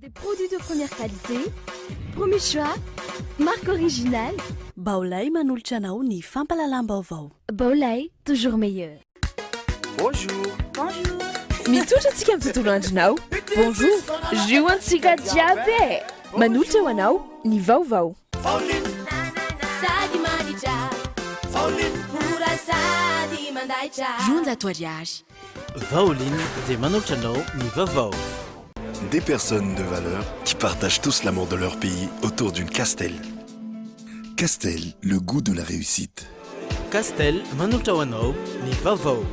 Des produits de première qualité, premier choix, marque originale. Baolay manolotra anao ny fampalalam-baovao. Baolay, toujours meilleur. Bonjour. Bonjour. Mitondra antsika amin'ny tontolo andronao. Bonjour. Zioantsika jiaby. Manolotra ho anao ny vaovao. Junta Toriage. Vaoline dia manolotra anao ny vaovao. Des personnes de valeur qui partagent tous l'amour de leur pays autour d'une Castel. Castel, le goût de la réussite. Castel manolotra ho anao ny vaovao.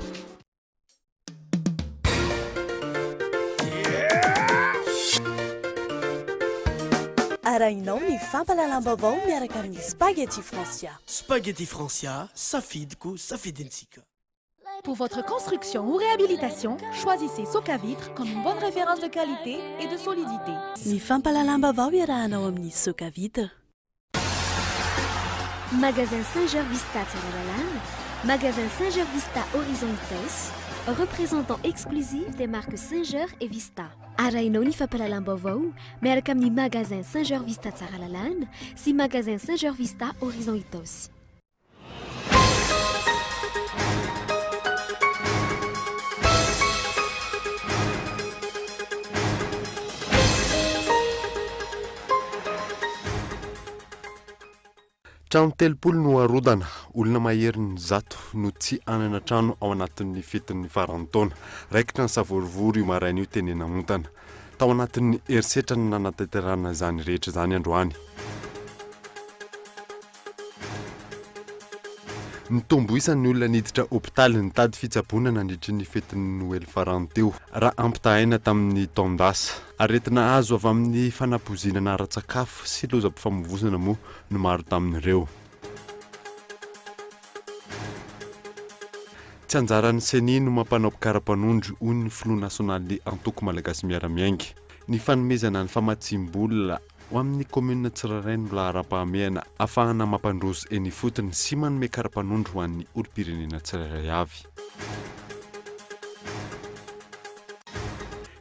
Arahinao ny fampalalam-baovao miaraka amin'ny spaghetti Francia. Spaghetti Francia, safidiko safidintsika. Pour votre construction ou réhabilitation, choisissez Socavitre comme une bonne référence de qualité et de solidité. Ny fampalalam-baovao iarahanao amin'ny Socavitre. Magasin Saint-Georges Vista Tsaralalana, Magasin Saint-Georges Vista Horizon Itos, représentant exclusif des marques Saint-Georges et Vista. Arahinao ny fampalalam-baovao miaraka amin'ny Magasin Saint-Georges Vista Tsaralalana sy Magasin Saint-Georges Vista Horizon Itos. Trano telopolo no arodana, olona mahery ny zato no tsy anana trano ao anatin'ny fetin'ny faran'ny taona. Raikitra ny savorivory io maraina io tenena montana. Tao anatin'ny herisetra ny nanatanterana izany rehetra izany androany. Nitombo isan'ny olona niditra hôpitaly nitady fitsaboana nandritry ny fetin'ny Noely farany teo. Raha ampitahaina tamin'ny taondasa. Aretina azo avy amin'ny fanapozinana ara-tsakafo sy lozam-pifamoivozana moa no maro tamin'ireo. Tsy anjaran'ny CENI no mampanao mpikara-panondro hoy ny Front National antoko malagasy miara-miainga. Ny fanomezana ny famatsim-bola ho amin'ny commune tsirairay no lahara-pahamehana ahafahana mampandroso eny fotony sy manome kara-panondro ho an'ny olom-pirenena tsirairay avy.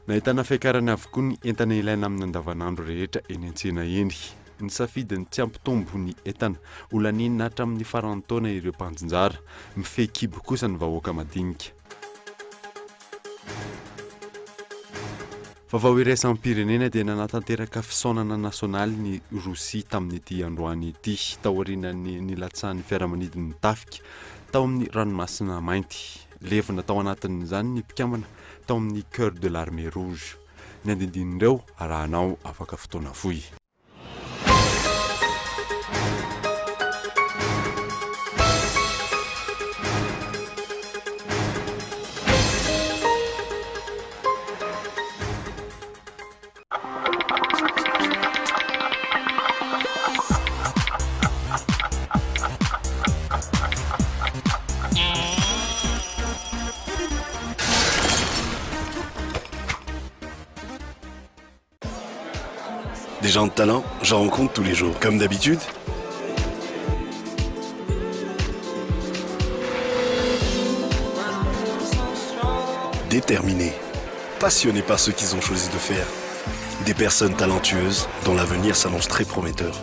Nahitana fiakarany avokoa ny entana ilaina amin'ny andavanandro rehetra eny an-tsena eny. Ny safidiny tsy ampitombo ny entana olaninina hatramin'ny faran'ny taona ireo mpanjinjara, mifehy kibo kosa ny vahoaka madinika. Vaovao iraisan'ny pirenena dia nanatanteraka fisaonana nasionaly ny Rosia tamin'ity androany ity, tao aorian'ny nilatsahan'ny fiaramanidiny Tafika tao amin'ny ranomasina mainty. Levina tao anatin'izany ny mpikambana tao amin'ny Cœur de l'Armée Rouge. Ny andindinin'ireo arahanao afaka fotoana fohy. Des gens de talent, j'en rencontre tous les jours. Comme d'habitude. Déterminés, passionnés par ce qu'ils ont choisi de faire. Des personnes talentueuses dont l'avenir s'annonce très prometteur.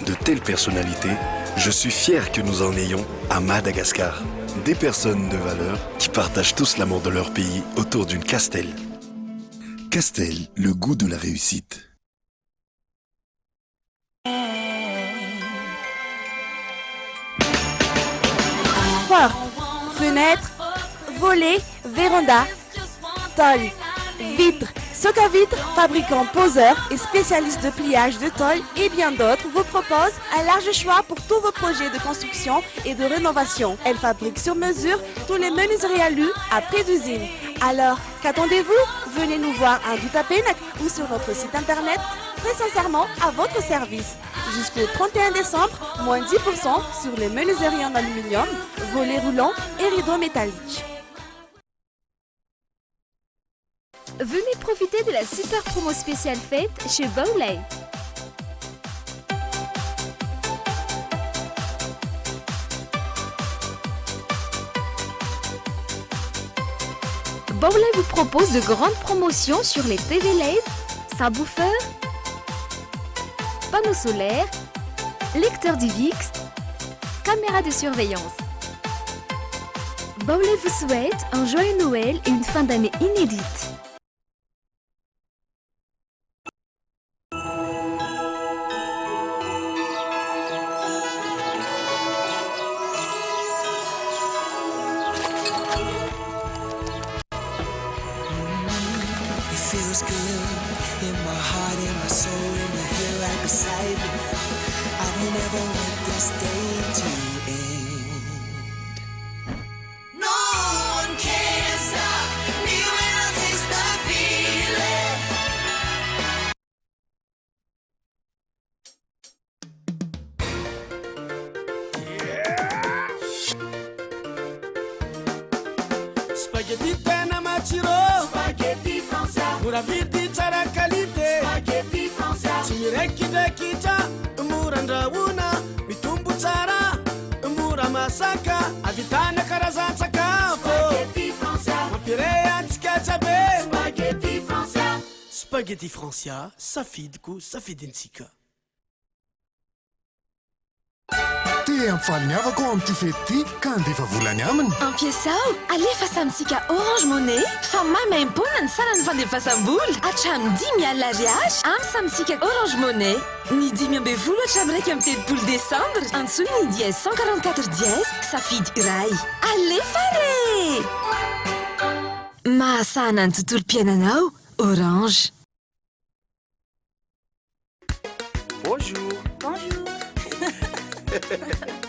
De telles personnalités, je suis fier que nous en ayons à Madagascar. Des personnes de valeur qui partagent tous l'amour de leur pays autour d'une Castel. Castel, le goût de la réussite. Porte, fenêtre, volet, véranda, tôle, vitre. Socavitre, fabricant poseur et spécialiste de pliage de tôle et bien d'autres, vous propose un large choix pour tous vos projets de construction et de rénovation. Elle fabrique sur mesure tous les menuiseries alu à prix d'usine. Alors, qu'attendez-vous? Venez nous voir à Doutapenac ou sur notre site internet. Très sincèrement, à votre service. Jusqu'au 31 décembre, moins 10% sur les menuiseries en aluminium, volets roulants et rideaux métalliques. Venez profiter de la super promo spéciale fête chez Baolay. Baolay vous propose de grandes promotions sur les TV LED, subwoofer, panneau solaire, lecteur DivX, caméra de surveillance. Baolet vous souhaite un joyeux Noël et une fin d'année inédite. It feels good in my heart, in my soul, and you're here right beside me. I don't ever want this day to end. No one can stop me when I taste the feeling. Spaghetti tena machiro, spaghetti français. Mura vidi tsara qualité, spaghetti français. Tsirekirekitra, mura andrahoana, mitombo tsara, mura masaka, avitana karazan-tsakafo. Spaghetti français. Mampire antsika jiaby. Spaghetti français. Spaghetti français, safidiko, safidintsika. Te ampifaliavako amin'ity fety ity ka andefa volany aminy. Ampiasao, alefa samitsika Orange Money fa maimaim-pona ny sarany fandefasam-bola hatramin'ny 10 alina ariary amin'ny samitsika Orange Money. Ny 10 hatramin'ny 1 Desambra antsoina ny dièse 144 dièse safidy iray. Alefa re! Mahasana ny tontolo-piainanao, Orange. Bonjour. Bonjour.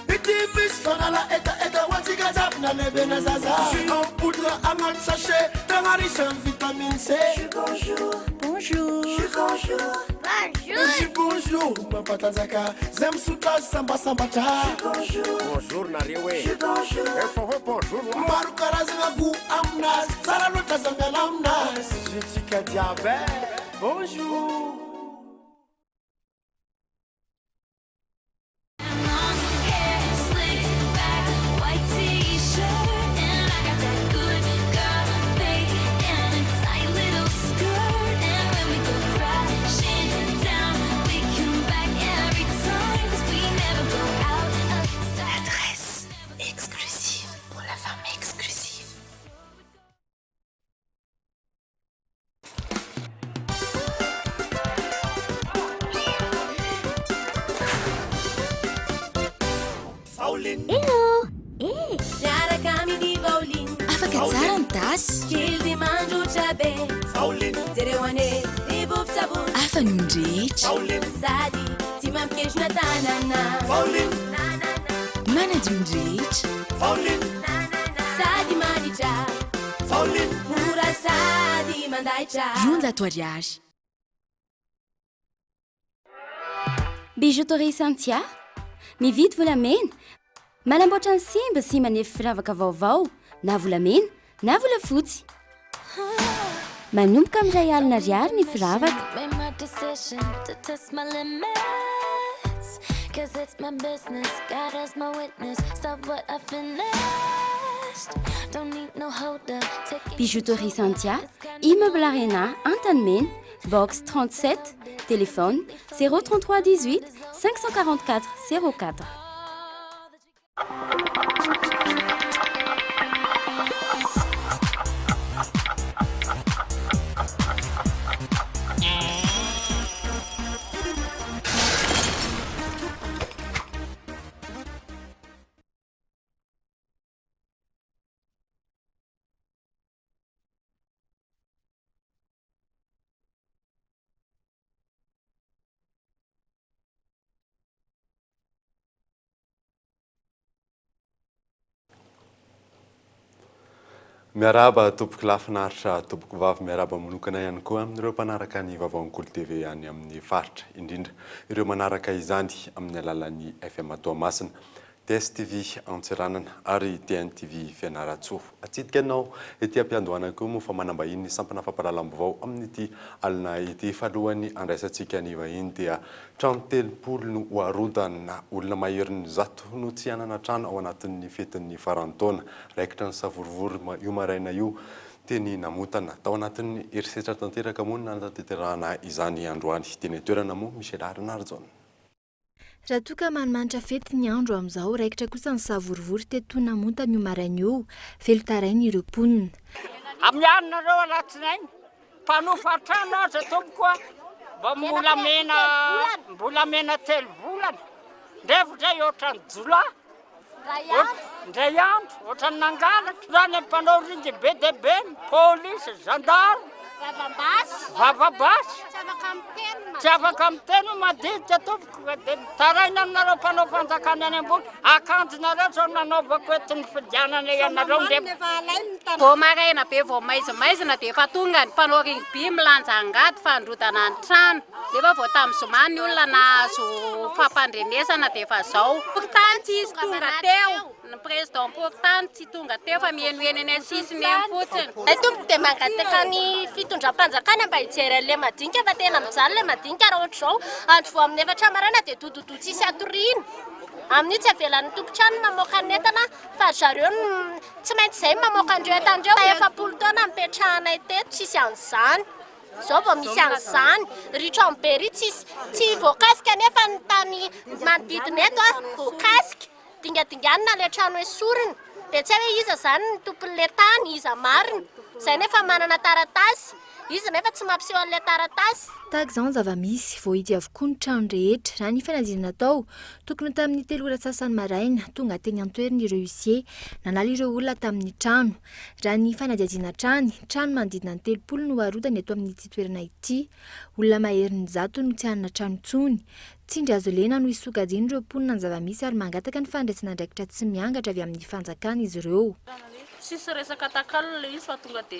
Petit fanala eta watika zapna lebena zaza. En poudre amal sachet, tamaris en vitamine C. Bonjour. Bonjour. Bonjour. Bonjour. Ma patanzaka, zem suta samba sambata. Bonjour. Bonjour narewe. Bonjour. Bonjour. Maru karazanga gu amnas, saralota zangalamnas. Jetika diabe. Bonjour. Afaka tsara ny tasy. Afa ny ondrehetra. Manady ondrehetra. Ronjato ariary. Bijouterie Santia, mividy volamena, manamboatra ny simba sy manefy firavaka vaovao, na volamena, na volafotsy. Manomboka amin'ny 1 alina ariary ny firavaka. Bijouterie Santia, immeuble Arena, Antanemena, box 37, téléphone 033 18 544 04. Miaraba tompoko lafinaritra tompoko vavy miaraba manokana ihany koa amin'ireo mpanaraka ny Vavaonkolo TV any amin'ny faritra indrindra ireo manaraka izany amin'ny alalan'ny FM Toamasina, DSTV Antsiranana ary DNTV Fianaratsoa. Atsidika anao ety ampiandohana koa moa fa manambahiny ny sampana fampahalalam-baovao amin'ity alina ity falohany andraisantsika ny vahiny dia trano 30 no hoarodana olona maherin'ny 100 no tsy hanana trano ao anatin'ny fetin'ny farantaona raikitra ny savorovory io maraina io teny namotana tao anatin'ny herisetra tanteraka moa nantanterahana izany androany teny toerana moa misy larinarjona raha toa ka manimanitra fety ny andro amin'izao raikitra kosa ny savorivory teto namontana io maraina io velotarainy ireo mponina amin'ny alinareo alatsinainy mpanofa trano aza tombokoa mba mbolamena 3 volana ndrevotray ohatrany jola ndray andro ohatrany nangalatra zany mpanao ringy be debe polisy gendarme vavabasy tsy afaka miteny madiditra tompoko de taraina aminareo mpanao fanjakany any ambony akanjonareo zao nanaovako etiny fidianana ianareo vao maraina be vao maizimaizina de efa tonga ny mpanao ringby milanja angady fandrodana ny trano defa vao tamin'ny zoma ny olona nahazo fampandrenesana de efa zao pourtant tsy izy tonga teo ny président pourtant tsy tonga teo fa mienoeny eny sisiny eny fotsiny tompo de mangataka ny fitondram-panjakana mba hijery an'le madinika fa tena mizaly le madinika raha ohatra zao andro vao amin'ny efatra maraina de dododo tsisy atoriana amin'io tsy avelan'ny tompotrano mamoaka ny entana fa zareo tsy maintsy zay mamoaka andreo entandreo efa 10 taona mipetrahanay teto tsisy an'izany zao vao misy an'izany ritra ambe ry tsy voakasika nefa ny tany manodidina eto voakasika dingadinganina le trano esorina de tsy hoe iza zany ny tompon'le tany iza marina zay nefa manana taratasy izy nefa tsy mampiseho an'le taratasy tahaka izao ny zava-misy voahidy avokoa ny trano rehetra raha ny fanadinana tao tokony tamin'ny 3 ora sasany maraina tonga teny antoeriny ireo huissier nanala ireo olona tamin'ny trano raha ny fanadiadiana trano manodidina ny 30 no harodana eto amin'ity toerana ity olona maherin'ny zato no tsy hanana trano intsony tsindry azo lena no hisokajiny ireo mponina ny zava-misy ary mangataka ny fandraisana ndraikitra tsy miangatra avy amin'ny fanjakana izy ireo sisy resaka takalo le izy fa tonga de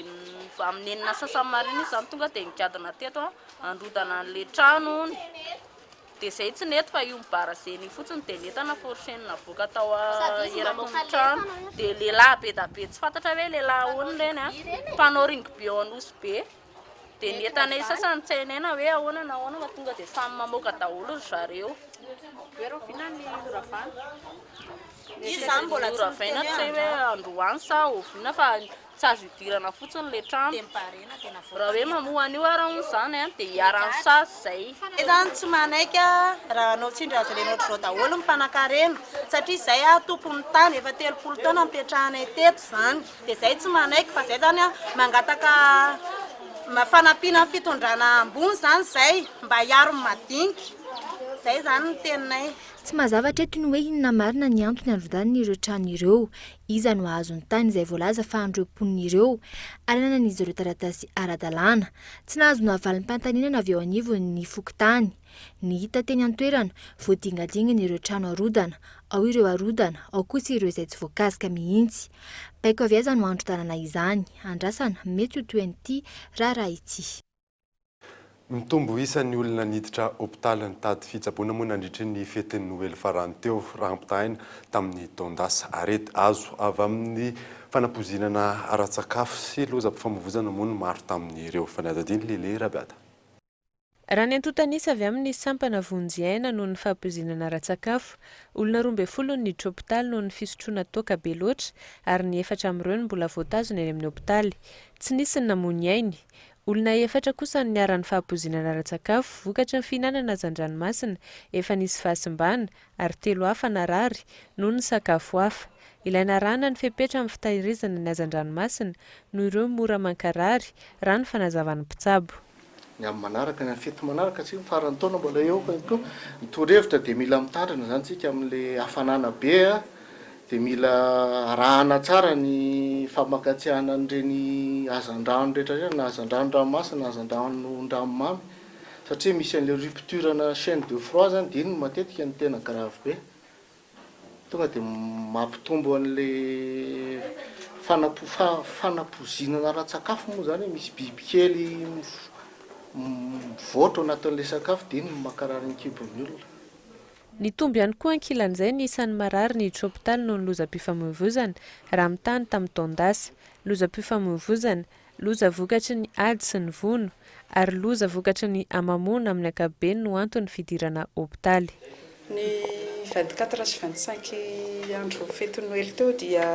amin'ny enina sasany marina izy zany tonga de mikadina teto androdana an'le trano de zay tsy nety fa io mibarazeny fotsiny de netana forchenina voaka tao erakon'ny trano de lehilahy be da be tsy fantatra hoe lehilahy ahoana reny mpanao ringby ao anosy be de netana sasany tsainaina hoe ahoana na ahoana fa tonga de samy mamoaka daholo ry zareo ero vinany ravana izany mbola ravaina tsy hoe androany sa ovina fa tsy azo idirana fotsiny le trano raha hoe mamoa an'io arahony zany de hiarany sasy zay izany tsy manaika raha anao tsindry azo lenao ohatr'izao daholo ny mpanakarena satria zay tompony tany efa 30 taona mipetrahanay teto zany de zay tsy manaika fa zay zany mangataka fanampiana fitondrana ambony zany zay mba hiaro madinika zay zany ny teninay tsy mazavatra eto ny hoe inona marina ny antony androdaniny ireo trano ireo iza no ahazony tany izay voalaza fa andreo-poniny ireo ary nanan'izy ireo taratasy ara-dalàna tsy nahazo no havalin'ny mpantaninana avy eo anivony fokontany ny hita teny antoerana voadingadingana ireo trano arodana ao ireo arodana ao kosa ireo izay tsy voakasika mihitsy baiko avy aza no andro-tanana izany andrasana mety ho toen'ity raha ity mitombo isan'ny olona niditra hôpitaly nitady fitsaboana moa nandritry ny fetin'ny noely farany teo raha ampitahaina tamin'ny tondasa arety azo avy amin'ny fanapozinana ara-tsakafo sy lozam-pifamoivozana moa no maro tamin'ireo fanadadiny lehilehy rabiata raha ny antotanisa avy amin'ny sampana vonjyaina noho ny fahampozinana ara-tsakafo olona 12 no niditra hôpitaly noho ny fisotroana toaka be loatra ary ny 4 amin'ireo no mbola voatazona eny amin'ny hôpitaly tsy nisy ny namony ainy olona 4 kosa ny niaran'ny fahampozinana ara-tsakafo vokatry ny fihinanana hazan-dranomasina efa nisy fahasimbana ary 3 hafa narary noho ny sakafo hafa ilaina rana ny fepetra amin'ny fitahirizana ny hazan-dranomasina noho ireo mora mankarary raha ny fanazavany mpitsabo ny amin'ny manaraka ny fety manaraka tsy farany taona mbola eo ko torevitra de mila mitandrina zany tsika amin'le hafanana be de mila rahana tsara ny famakatsiahana an'ireny hazan-drano rehetra na hazan-drano ranomasina na hazan-drano ndranomamy satria misy an'le rupture na chaîne de froid zany de iny matetika ny tena grave be tonga de mampitombo an'le fanapozinana ara-tsakafo moa zany misy bibikely voatra anatin'le sakafo de iny makarary ny kibon'ny olona ny tombo ihany koa ankilan'izay ny isan'ny marary ny hôpitaly noho ny lozam-pifamoivozana raha mitany tamin'ny tondasa lozam-pifamoivozana loza vokatry ny ady sy ny vono ary loza vokatry ny amamona amin'ny ankapobeny no antony fidirana hôpitaly ny 24 sy 25 andro fety Noël teo dia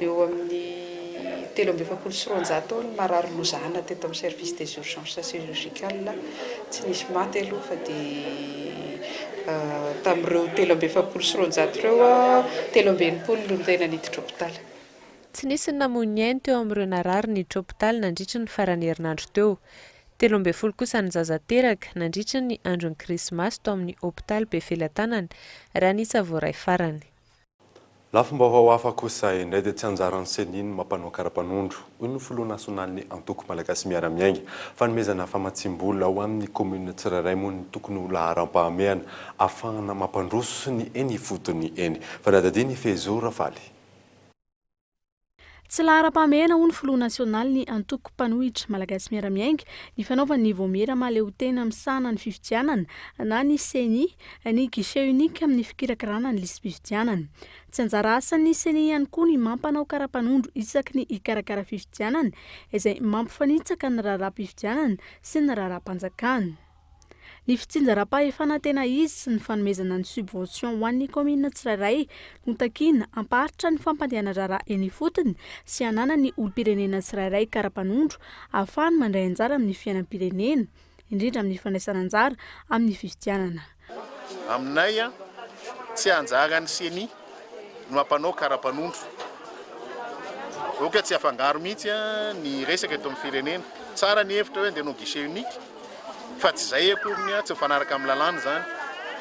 eo amin'ny 3 taona marary lozana teto amin'ny service des urgences chirurgicales tsy nisy maty aloha fa dia tamin'ireo 3 reo 3 no tena niditra hôpitaly. Tsy nisy namony ainy teo amin'ireo narary niditra hôpitaly nandritra ny farany herinandro teo. 13 kosa ny zaza teraka nandritra ny andron'ny krismasy tao amin'ny hôpitaly Befelantanana raha nisa voaray farany. Lafim-baovao hafa kosa indray dia tsy anjaran'ny seniny mampanao karapanondro. Io ny Front National ny antoko malagasy miara-miainga. Fanomezana famatsim-bola ho amin'ny commune tsirairay moa ny tokony ho laharam-pahamehana ahafahana mampandroso ny eny fotony eny. Faradadiny Fezora Valy. Tsy lahara-pahamehana ho ny Front National ny antoko mpanohitra malagasy miara-miainga ny fanaovany voamera mahaleo tena misana ny fifidianana na ny CENI ny guichet unique amin'ny fikirakirana ny lisam-pifidianana. Tsy anjara asan'ny CENI ihany koa ny mampanao karapanondro isaky ny ikarakara fifidianana izay mampifanitsaka ny raharaham-pifidianana sy ny raharaham-panjakana. Ny fitsinjaram-pahefana tena izy sy ny fanomezana ny subvention ho an'ny commune tsirairay no takiana amparitra ny fampandehana raharaha eny fotony sy hanana ny olom-pirenena tsirairay karapanondro ahafahany mandray anjara amin'ny fiainam-pirenena indrindra amin'ny fandraisana anjara amin'ny fifidianana. Aminay tsy anjara ny CENI no mampanao karapanondro. Oka tsy afangaro mihitsy ny resaka eto amin'ny firenena. Tsara ny hevitra hoe andehanao guichet unique. Fa tsy zay akoriny tsy mifanaraka amin'ny lalàna zany.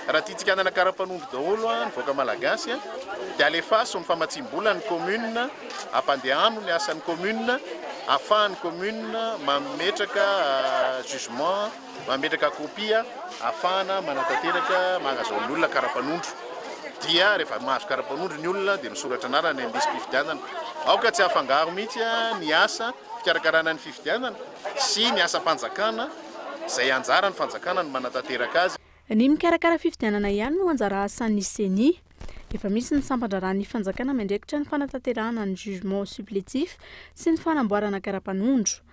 Raha tiantsika hanana karapanondro daholo ny voaka malagasy dia alefaso ny famatsim-bola ny commune ampandehano ny asan'ny commune ahafahan'ny commune mametraka jugement mametraka kopia ahafahana manatanteraka magnazahoan'ny olona karapanondro. Dia rehefa mahazo karapanondro ny olona dia misoratra anarany amin'ny lisam-pifidianana. Aoka tsy afangaro mihitsy ny asa fikarakarana ny fifidianana sy ny asa-panjakana izay anjara ny fanjakana ny manatanteraka azy. Ny mikarakara fifidianana ihany no anjara asan'ny CENI. Efa misy ny sampandraran'ny fanjakana mandraikitra ny fanatanterahana ny jugement supplétif sy ny fanamboarana karapanondro.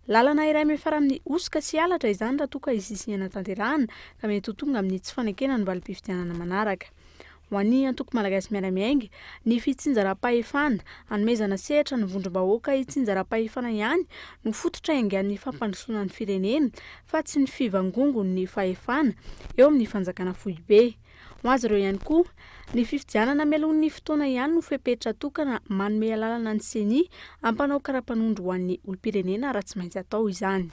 Lalana iray miafara amin'ny osika sy halatra izany raha toa isisihana tanterahana ka mety ho tonga amin'ny tsy fanekena ny valim-pifidianana manaraka. Ho an'ny antoko malagasy miara-miainga ny fitsinjaram-pahefana hanomezana sehatra ny vondrom-bahoaka hitsinjaram-pahefana ihany no fototra haingan'ny fampandrosoana ny firenena fa tsy ny fivangongon ny fahefana eo amin'ny fanjakana fohy be. Ho azy ireo ihany koa ny fifidianana mialohan'ny fotoana ihany no fepetra tokana manome alalana ny CENI ampanao karapanondro ho an'ny olom-pirenena raha tsy maintsy atao izany.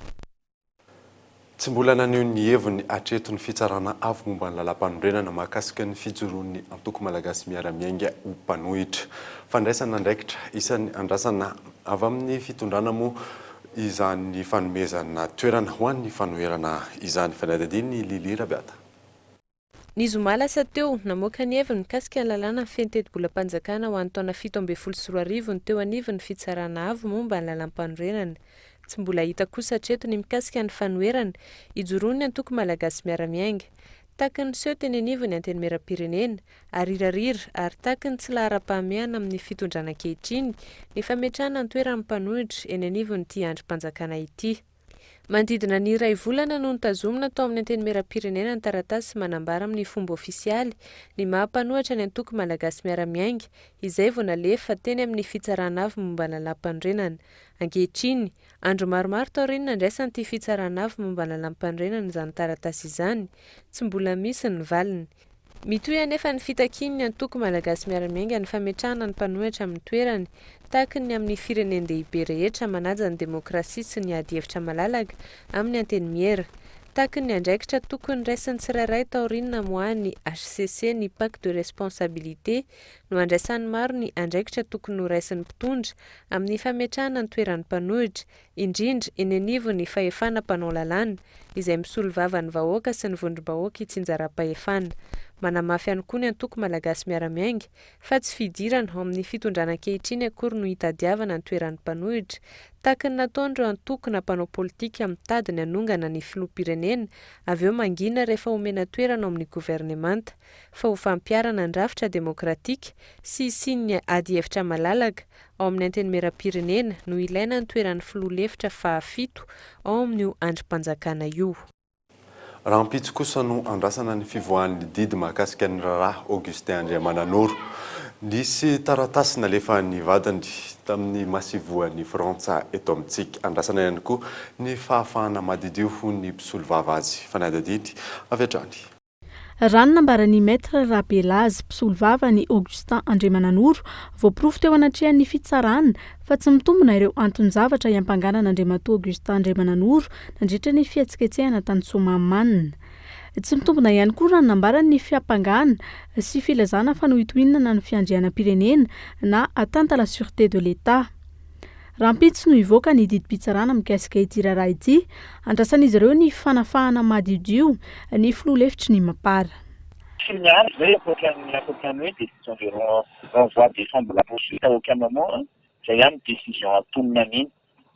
Tsy mbola naneho ny heviny hatreto ny fitsarana avo momba ny lalam-panondrenana mahakasika ny fijoroan'ny antoko malagasy miara-miainga ho mpanohitra. Fandraisana andraikitra isan'ny andrasana avy amin'ny fitondrana moa izany fanomezana toerana ho an'ny fanoherana izany. Fanadadiny Lilira Beata. Ny zoma lasa teo namoaka ny heviny mikasika ny lalàna fentedim-bolam-panjakana ho an'ny taona 17 teo anivony fitsarana avo momba ny lalam-panorenana. Tsy mbola hita kosa hatreto ny mikasika ny fanoherana ijoroany ny antoko malagasy miara-miainga. Taky ny seho teny anivony anteny mera-pirenena ary rirarira ary taky ny tsy lahara-pahamehana amin'ny fitondrana ankehitriny ny fametrahana ny toeran'ny mpanohitra eny anivony ity androm-panjakana ity. Manodidina ny iray volana no nitazomina tao amin'ny anteny mera-pirenena ny taratasy manambara amin'ny fomba ofisialy ny mahampanohitra ny antoko malagasy miara-miainga izay vao nalefa teny amin'ny fitsarana avy momba ny lalam-panorenana. Ankehitriny, andro maromaro taoriana nandraisana ity fitsarana avy momba ny lalam-panorenana izany taratasy izany, tsy mbola misy ny valiny. Mitohy anefa ny fitakiany ny antoko malagasy miara-miainga ny fametrahana ny mpanohitra amin'ny toerany tahaka ny amin'ny firenendehibe rehetra manaja ny demokrasia sy ny ady hevitra malalaka amin'ny anteny miera. Tahaka ny andraikitra tokony raisin'ny tsirairay taoriana moahany HCC ny pacte de responsabilité no andraisan'ny maro ny andraikitra tokony ho raisin'ny mpitondra amin'ny fametrahana ny toeran'ny mpanohitra indrindra eny anivony fahefana mpanao lalàna izay misolo vava ny vahoaka sy ny vondrom-bahoaka hitsinjaram-pahefana. Manamafy ihany koa ny antoko malagasy miara-miainga fa tsy fidirana ao amin'ny fitondrana ankehitriny akory no hitadiavana ny toeran'ny mpanohitra tahaka ny nataon'ireo antoko na mpanao politika mitady ny hanongana ny filoham-pirenena avy eo mangina rehefa omena toerana ao amin'ny governemanta fa ho fampiarana ny rafitra demokratika sy isian'ny ady hevitra malalaka ao amin'ny anteny mera-pirenena no ilaina ny toeran'ny filoha-lefitra fahafito ao amin'io androm-panjakana io. Raha ampitso kosa no andrasana ny fivoahan'ny didy mahakasika ny raharaha Augustin Andriamananoro. nisy taratasy nalefa ny vadany tamin'ny masivoan'ny Frantsa eto amintsika andrasana ihany koa ny fahafahana madidio ny mpisolo vava azy fanadadity avy hatrany. Rano nambaran'ny maître Rabelazy mpisolo vava ny Augustin Andriamananoro voaporofo teo anatrehan'ny fitsarana fa tsy mitombona ireo anton-javatra iampanganana Andriamatoa Augustin Andriamananoro nandritra ny fihetsiketsehana tany Somamanina. Tsy mitombona ihany koa rano nambaran'ny fiampangana sy filazana fanohitohinana ny fiandrianam-pirenena na atteinte à la sûreté de l'État. Rampitsy no ivoaka ny didim-pitsarana mikasika ity raharaha ity, andrasan'izy ireo ny fanafahana madidio ny filoha-lefitry ny mapara. Signal zay akoatran'ny hoe décision environ renvoi défendre la poursuite à aucun moment zay ihany décision atonina an'iny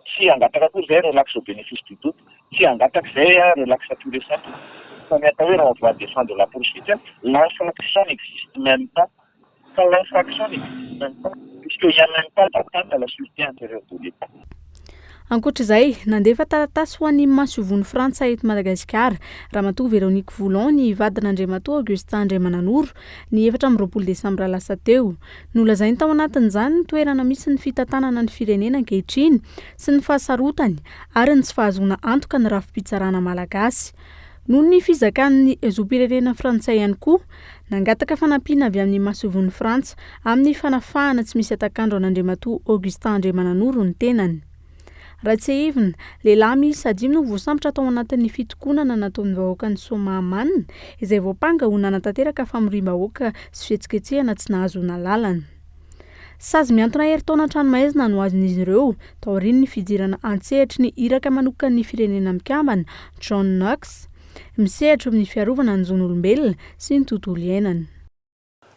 tsy angataka koa zay relax au bénéfice du doute tsy angataka zay relax à tous les centres fa ny atao hoe renvoi défendre la poursuite l'infraction n'existe même pas quand l'infraction n'existe même pas puisqu'il n'y a même pas d'atteinte à la sûreté intérieure de l'État. Ankoatr'izay, nandefa taratasy ho an'ny masovony Frantsa eto Madagasikara, Ramatoa Véronique Voulon ny vadin'Andriamatoa Augustin Andriamananoro ny 24 Desambra lasa teo. Nolazainy tao anatin'izany ny toerana misy ny fitantanana ny firenena ankehitriny sy ny fahasarotany ary ny tsy fahazoana antoka ny rafi-pitsarana malagasy. Noho ny fizakan'ny zoam-pirenena frantsay ihany koa, nangataka fanampiana avy amin'ny masovony Frantsa amin'ny fanafahana tsy misy atakandro an'Andriamatoa Augustin Andriamananoro ny tenany. Ratsehivina, lehilahy miisa 5 no voasambotra tao anatin'ny fitokonana nataon'ny vahoaka ny Somamanina izay voapanga ho nanatanteraka famoriam-bahoaka sy fihetsiketsehana tsy nahazoana lalana. Sazy miantona herintaona tranomaizina no azon'izy ireo tao aorian'ny fidirana antsehatra ny iraka manokana ny firenena mikambana John Knox misehatra amin'ny fiarovana ny zon'olombelona sy ny tontolo iainana.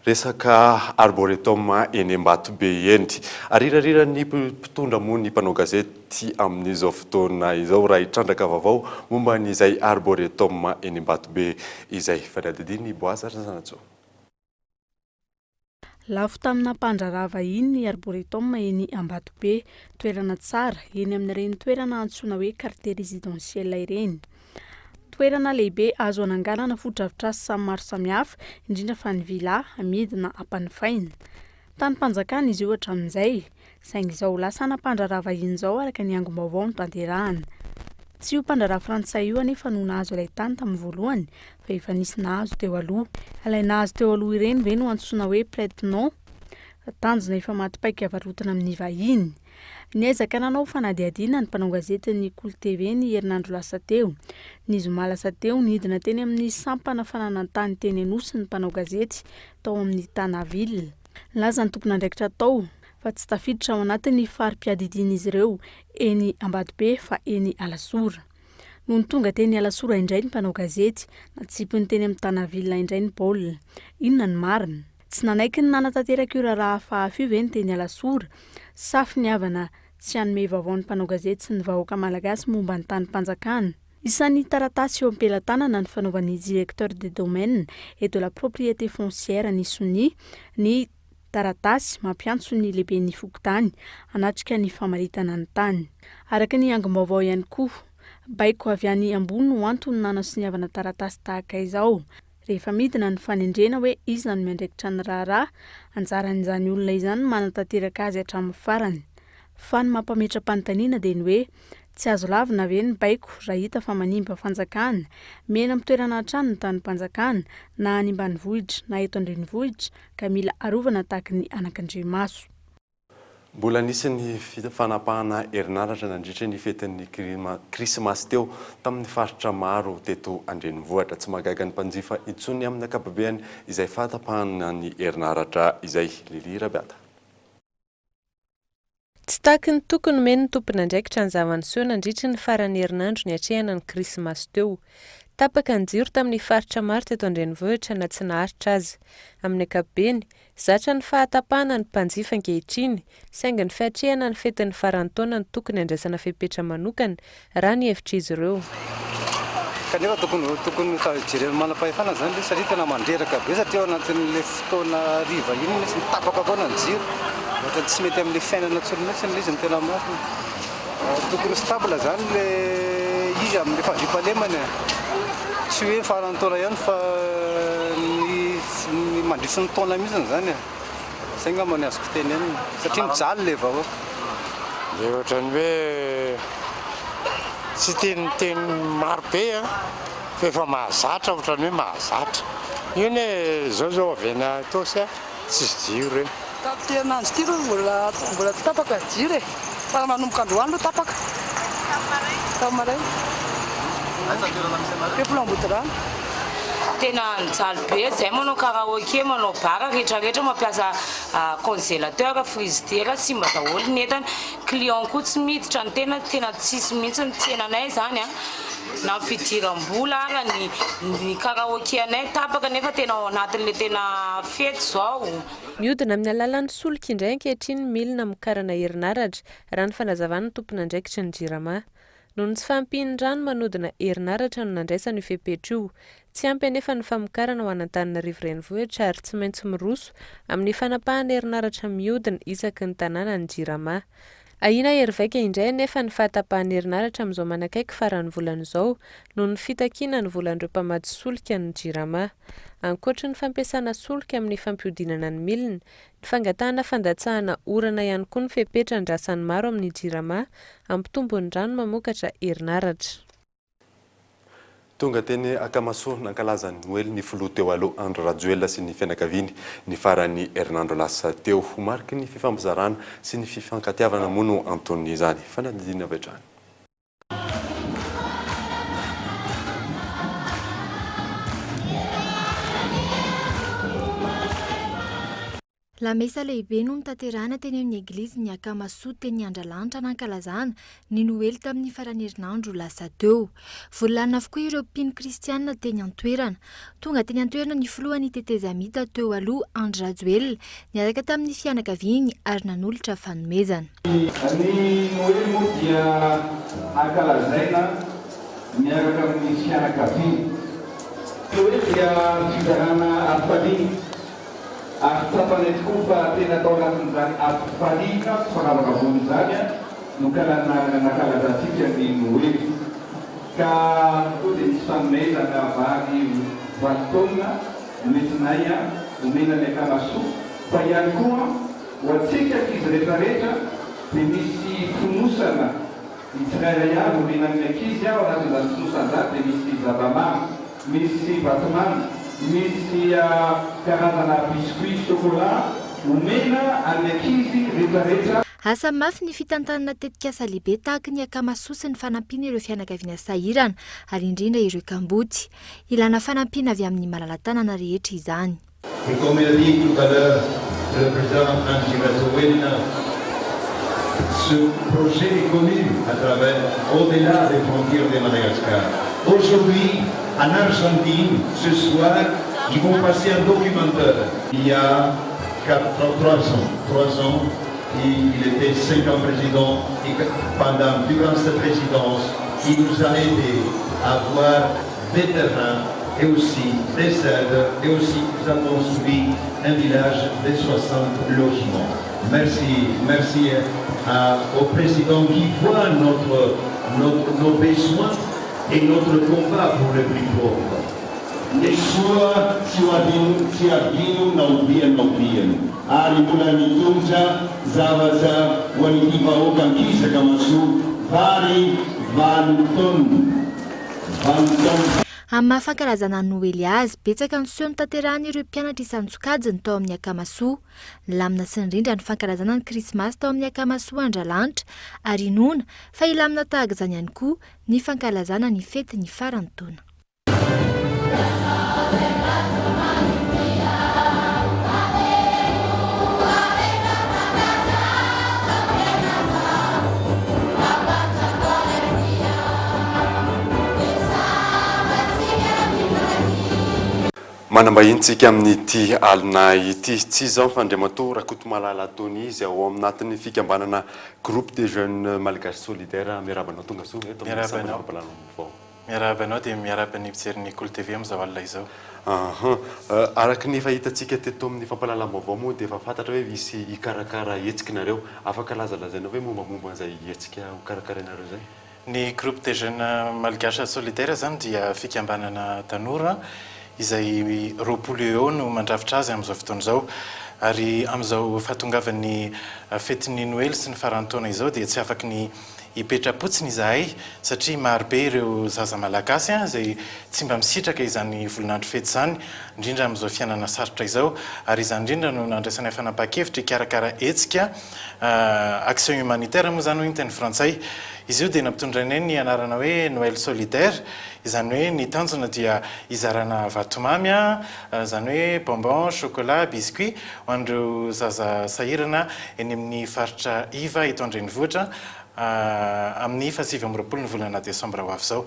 Resaka arboretum eny Ambatobe eny. Arirarira ny mpitondra moa ny mpanao gazety amin'izao fotoana izao raha hitrandraka vaovao momba n'izay arboretum eny Ambatobe izay fanadidiny Boazary Sanatso. Lafo tamina mpandrarava iny ny arboretum eny Ambatobe, toerana tsara eny amin'ireny toerana antsoina hoe quartier résidentiel ireny. Toerana lehibe azo ananganana foto-drafitr'asa samy maro samihafa indrindra fa ny vila amidina ampanofaina. Tany mpanjakana izy io hatramin'izay, saingy izao lasana mpandrarava iny izao araka ny angom-baovao no tanterahana. Tsy io mpandrarava frantsay io anefa no nahazo ilay tany tamin'ny voalohany fa efa nisy nahazo teo aloha. Ilay nahazo teo aloha ireny ve no antsoina hoe prête-nom, tanjona efa matipaika varotana amin'ny vahiny. Niezaka nanao fanadihadiana ny mpanao gazety ny Kolo TV ny herinandro lasa teo. Ny zoma lasa teo nidina teny amin'ny sampana fananantany teny Anosy ny mpanao gazety tao amin'ny Tanaville. Laza ny tompon'andraikitra tao fa tsy tafiditra ao anatin'ny farim-piadidiana izy ireo eny Ambatobe fa eny Alasora. Noho ny tonga teny Alasora indray ny mpanao gazety, natsipiny teny amin'ny Tanaville indray ny baolina. Inona ny marina? Tsy nanaiky ny nanatanteraka io raharaha hafahafa io ve ny teny Alasora, safy ny havana tsy hanome vaovao ny mpanao gazety sy ny vahoaka malagasy momba ny tany mpanjakana. Isan'ny taratasy eo am-pelantanana ny fanaovan'ny directeur de domaine et de la propriété foncière ny Sony ny taratasy mampiantso ny lehiben'ny fokontany anatrika ny famaritana ny tany. Araka ny angom-baovao ihany koa, baiko avy any ambony no antony nanasoniavana taratasy tahaka izao. Rehefa midina ny fanendrena hoe iza no miandraikitra ny raharaha, anjaran'izany olona izany manatanteraka azy hatramin'ny farany. Fa ny mampametra-panontaniana dia ny hoe tsy azo lavina ve ny baiko raha hita fa manimba fanjakana, mena amin'ny toerana hatrany ny tany mpanjakana na any ambanivohitra na eto andrenivohitra ka mila arovana tahaka ny anak'Andriamaso. Mbola nisy ny fanapahana herinaratra nandritra ny fetin'ny krismasy teo tamin'ny faritra maro teto andrenivohitra. Tsy magaga ny mpanjifa intsony amin'ny ankapobeny izay fatapahana ny herinaratra izay. Lili Rabiata. Tsy taky ny tokony meny ny tompon'andraikitra ny zavan'soa nandritra ny farany herinandro ny atrehana ny krismasy teo. Tapaka ny jiro tamin'ny faritra maro teto andrenivohitra na tsy naharitra azy. Amin'ny ankapobeny, zatra ny fahatapahana ny mpanjifa ankehitriny, saingy ny fiatrehana ny fetin'ny farantaona ny tokony andraisana fepetra manokana raha ny hevitr'izy ireo. Kanefa tokony jerena manam-pahefana zany le satria tena mandreraka be satria anatin'le fotoana riva iny misy mitapaka foana ny jiro. Ohatra tsy mety amin'le fiainana tsolomatsiny izy ny tena marina. Tokony stable zany le izy amin'le fandriampahalemana. Tsy hoe farantaona ihany fa ny mandritsy ny taona mihitsy zany. zay ngamba ny azoko tenenina satria mijaly le vahoaka le ohatrany hoe tsy teniteny marobe a fa efa mahazatra ohatrany hoe mahazatra iny hoe zao avena tosy a tsisy jiro reny tamin'anzy ty aloha mbola tsy tapaka jiro e fa manomboka androany aloha tapaka tamaray flambotrano tena nijaly be zay manao karaoke manao bara rehetrarehetra mampiasa congélateur frigidaire simba daholo ny entana client koa tsy miditra ny tena tsisy mihitsy ny tsenanay zany a na fidiram-bola ara ny karaoke anay tapaka nefa tena ao anatin'le tena fety zao mihodina amin'ny alalan'ny solika indray ankehitriny milina mikarana herinaratra raha ny fanazavana tompona andraikitry ny jirama noho ny tsy fahampiany rano manodina herinaratra no nandraisany ifepetra io tsy ampy anefa ny famokarana ho an'Antananarivo renivohitra ary tsy maintsy miroso amin'ny fanapahana herinaratra mihodina isaky ny tanàna ny jirama ahina herivaika indray anefa ny fahatapahana herinaratra amin'izao manakaiky faran'ny volana izao noho ny fitakiana ny volan'ireo mpamatsy solika ny jirama ankoatra ny fampiasana solika amin'ny fampihodinana ny milina ny fangatahana fandatsahana orana ihany koa ny fepetra andrasan'ny maro amin'ny jirama ampitombo ny rano mamokatra herinaratra tonga teny Akamaso nankalaza ny Noely ny filoha teo aloha Andro Rajoelina sy ny fianakaviany ny farany Herinandro lasa teo mariky ny fifampizarana sy ny fifankatiavana mono Antony izany fanadidina avy hatrany. La mesa lehibe no nitanterahana teny amin'ny eglizy ny Akamaso teny Andralanitra nankalazana ny Noely tamin'ny farany herinandro lasa teo. Volanina avokoa ireo mpino kristianina teny an-toerana. Tonga teny an-toerana ny filohan'ny tetezamita teo aloha Andro Rajoelina niaraka tamin'ny fianakaviany ary nanolotra fanomezana. Ny Noely moa dia ankalazaina miaraka amin'ny fianakaviany. Noely dia fizarana am-paliana. Ary tsapany tokoa fa tena tao anatin'izany am-paliana fanavaka vony izany no nankalazatsika ny Noely. Ka koa dia misy fanomezana vary valitaona noentinay omena ny Akamaso fa ihany koa ho antsika ankizy rehetrarehetra dia misy fonosana ny tsirairay avy omena amin'ny ankizy ao anatin'izany fonosan'izany dia misy zavamamy, misy vatomamy, misy karazana biscuit chocolat omena amin'ny ankizy rehetrarehetra. Asa mafy ny fitantanana tetikasa lehibe tahaka ny Akamaso sy ny fanampiana ireo fianakaviana sahirana ary indrindra ireo kamboty. Ilana fanampiana avy amin'ny malalatanana rehetra izany. Et comme il a dit tout à l'heure le président Andry Rajoelina, ce projet est connu à travers, au-delà des frontières de Madagascar. Aujourd'hui, en Argentine, ce soir, ils vont passer un documentaire. Il y a 3 ans, il était 5 ans président et durant cette présidence, il nous a aidé à avoir des terrains et aussi des aides et aussi nous avons construit un village de 60 logements. Merci au président qui voit nos besoins et notre combat pour les plus pauvres. Nesua siadinu naubian ari mula nitunja zavaza wanitiba okan kisa Akamaso vari vanton. Amin'ny mahafankalazana Noely azy, betsaka ny seho nitanterahana ireo mpianatra isan-tsokajiny tao amin'ny Akamaso. Nilamina sy nirindra ny fankalazana ny Krismasy tao amin'ny Akamaso Andralanitra ary inona fa ilamina tahaka izany ihany koa ny fankalazana ny fety ny faran'ny taona. Manambahintsika amin'ity alina ity tsy izao fandriamatoa Rakoto Malala Tony izy ao aminatin'ny fikambanana groupe des jeunes malgaches solidaires miarabanao tonga soa eto miarabanao dia miaraban'ny mpijery ny Kolo TV amin'izao alina izao. Araka ny fahitantsika teto amin'ny fampalalam-baovao moa dia efa fantatra hoe misy hikarakara hetsikinareo afaka lazalazainao hoe mombamomba izay hetsika ho karakarainareo zay. Ny groupe des jeunes malgaches solidaires zany dia fikambanana tanora izay roapolo eo no mandrafitra azy amin'izao fotoana izao. ary amin'izao fahatongavan'ny fetiny noely sy ny farantaona izao dia tsy afaky ny hipetrapotsiny izahay satria marobe ireo zaza malagasy izay tsy mba misitraka izany volinandro fety izany indrindra amin'izao fiainana sarotra izao ary izany indrindra no nandraisany fanapa-kevitra ikarakara hetsika action humanitaire moa zany hoe ny teny frantsay izy io dia nampitondra anay ny anarana hoe Noël solidaire izany hoe ny tanjona dia izarana vatomamy zany hoe bonbon chocolat biscuit ho an'ireo zaza sahirana eny amin'ny faritra iva eto andrenivohitra amin'ny 7 ny volana desambra ho avy zao.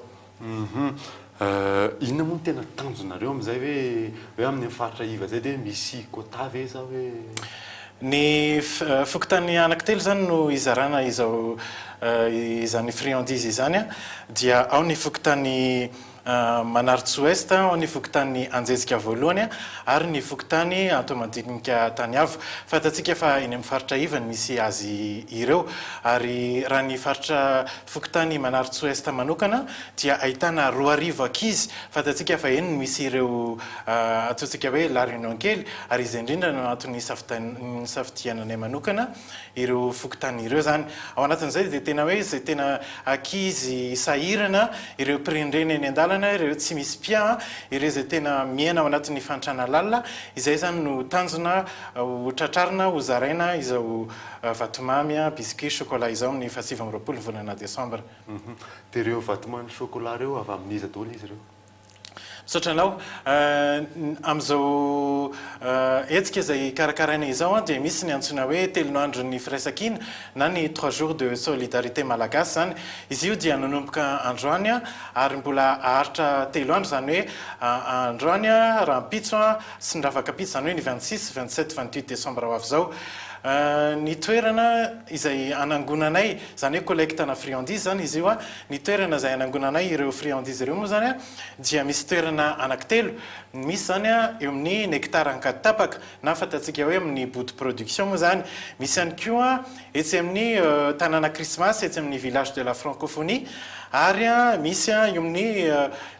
Inona moa no tena tanjonareo amin'izay hoe amin'ny faritra iva zay dia misy quota ve sa hoe ny fokotany anankitelo zany no izarana izao izany friandise izany dia ao ny fokotany manaritsy ouest ao ny fokotany anjejika voalohany ary ny fokotany antomadinika tany avo fatatsika fa eny amin'ny faritra iva ny misy azy ireo ary raha ny faritra fokotany manaritsy ouest manokana dia ahitana 2,000 ankizy fatatsika fa eny misy ireo ataontsika hoe la réunion kely ary izay indrindra no antony safidiananay manokana ireo fokotany ireo zany ao anatin'izay dia tena hoe izay tena ankizy sahirana ireo mpirindrena eny andalana ireo tsy misy pia ireo izay tena miaina ao anatin'ny fantrana lalina izay zany no tanjona ho tratrarina ho zaraina izao vatomamy biscuit chocolat izao amin'ny 7 volana desambra. Dia ireo vatomamy chocolat reo avy amin'iza daholo izy ireo? Sotranao amin'izao hetsika izay karakaraina izao dia misy ny antsoina hoe teloandro ny firaisan-kina na ny 3 jours de solidarité malagasy zany izy io dia nanomboka androany ary mbola aharitra 3 andro zany hoe androany rahampitso sy ny ravakapitso zany hoe ny 26 27 28 desambra ho avy zao. Ny toerana izay anangonanay zany hoe collectena friandise zany izy io ny toerana izay anangonanay ireo friandise ireo moa zany dia misy toerana anankitelo misy zany eo amin'ny nectare ankatapaka na fatatsika hoe amin'ny bout de production moa zany misy ihany koa etsy amin'ny tanàna Christmas etsy amin'ny village de la francophonie ary misy eo amin'ny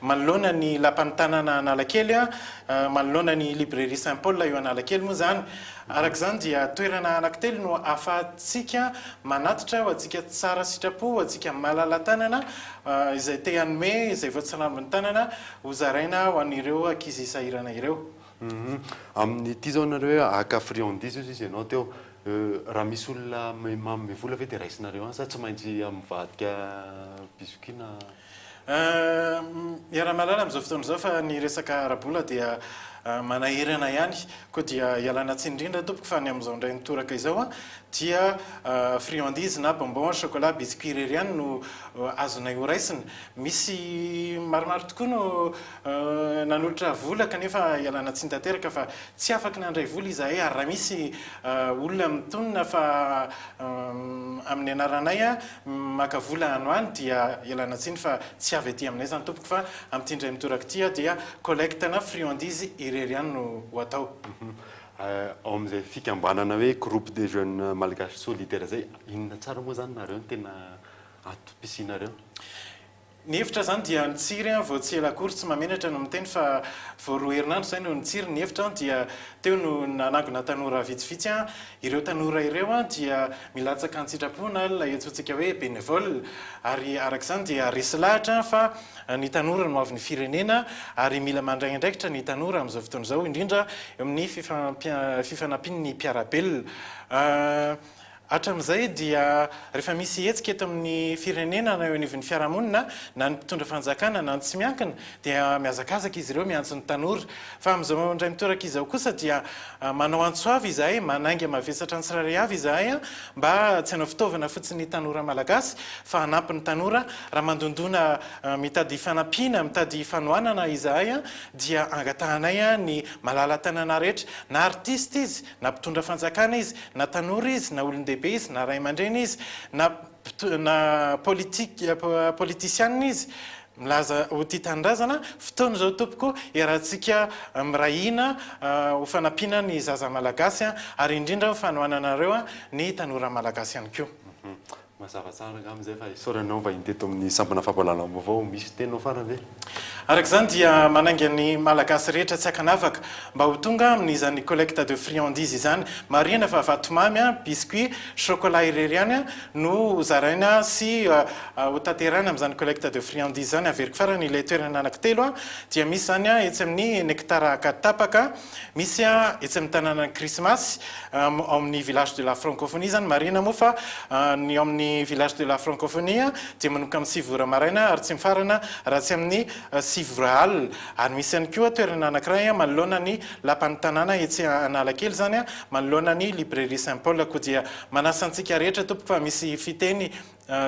manoloana ny lapan'ny tanàna Analakely manoloana ny librairie Saint-Paul eo Analakely moa zany araka izany dia toerana anankitelo no ahafahantsika manatitra ho antsika tsara sitrapo ho antsika malala tanana izay te hanome izay voatsanambin'ny tanana ho zaraina ho an'ireo ankizy sahirana ireo. Amin'ny ity zao nareo aka friandise izy ianao teo raha misy olona manome vola ve dia raisinareo sa tsy maintsy amin'ny vadika biscuit na iara-malala amin'izao fotoana izao fa ny resaka arabola dia manahirana ihany koa dia ialana tsy indrindra tompoko fa ny amin'izao indray nitoraka izao dia friandise na bonbon chocolat biscuit irery ihany no azonay ho raisina misy maromaro tokoa no nanolotra vola kanefa ialana tsy tanteraka fa tsy afaka nandray vola izahay ary raha misy olona mitonona fa amin'ny anaranay maka vola anoany dia ialana tsiny fa tsy avy aty aminay zany tompoko fa amin'ity indray mitoraka ity dia collectena friandise irery ihany no ho atao. Ao amin'izay fikambanana hoe groupe des jeunes malagasy solidaire zay inona tsara moa zany nareo no tena atopisinareo? Ny hevitra zany dia nitsiry vao tsy ela akory tsy mamenatra no miteny fa vao 2 herinandro zay no nitsiry ny hevitra dia teo no nanangona tanora vitsivitsy ireo tanora ireo dia milatsaka an-tsitrapona la etsotsika hoe bénévole ary araka izany dia resy lahatra fa ny tanora no avy ny firenena ary mila mandray andraikitra ny tanora amin'izao fotoana izao indrindra eo amin'ny fifanampian'ny mpiarabelona. Hatramin'izay dia rehefa misy hetsika eto amin'ny firenena na eo anivon'ny fiarahamonina na ny mpitondra fanjakana na ny tsy miankina dia miazakazaka izy ireo miantso ny tanora fa amin'izao indray mitoraka izao kosa dia manao antso avy izahay manainga mavesatra ny tsirairay avy izahay mba tsy hanao fitaovana fotsiny tanora malagasy fa hanampy ny tanora raha mandondona mitady fanampiana mitady fanohanana izahay dia angatahanay ny malala tanana rehetra na artiste izy na mpitondra fanjakana izy na tanora izy na olon-dehibe izy na ray aman-dreny izy na politisianina izy milaza ho tia tanindrazana fotoana zao tompoko iarahantsika mirahina ho fanampiana ny zaza malagasy ary indrindra ho fanohananareo ny tanora malagasy ihany koa. Mazava tsara amin'izay fa isaoranao mba hinteto amin'ny sampana fampalalam-baovao misy tenao farany ve? araka izany dia manainga ny malagasy rehetra tsy akanavaka mba ho tonga amin'izany collecte de friandise izany marina fa vatomamy biscuit chocolat irery ihany no zaraina sy ho tanterana amin'izany collecte de friandise zany averiko farany ilay toerana anankitelo dia misy zany etsy amin'ny nectara katapaka misy etsy amin'ny tanàna Christmas ao amin'ny village de la francophonie zany marina moa fa ny ao amin'ny village de la francophonie dia manomboka amin'ny 6 ora maraina ary tsy mifarana raha tsy amin'ny 6 ora alina ary misy ihany koa toerana anankiray manoloana ny lapan'ny tanàna etsy Analakely zany manoloana ny librairie Saint-Paul koa dia manasa antsika rehetra tompoko fa misy fiteny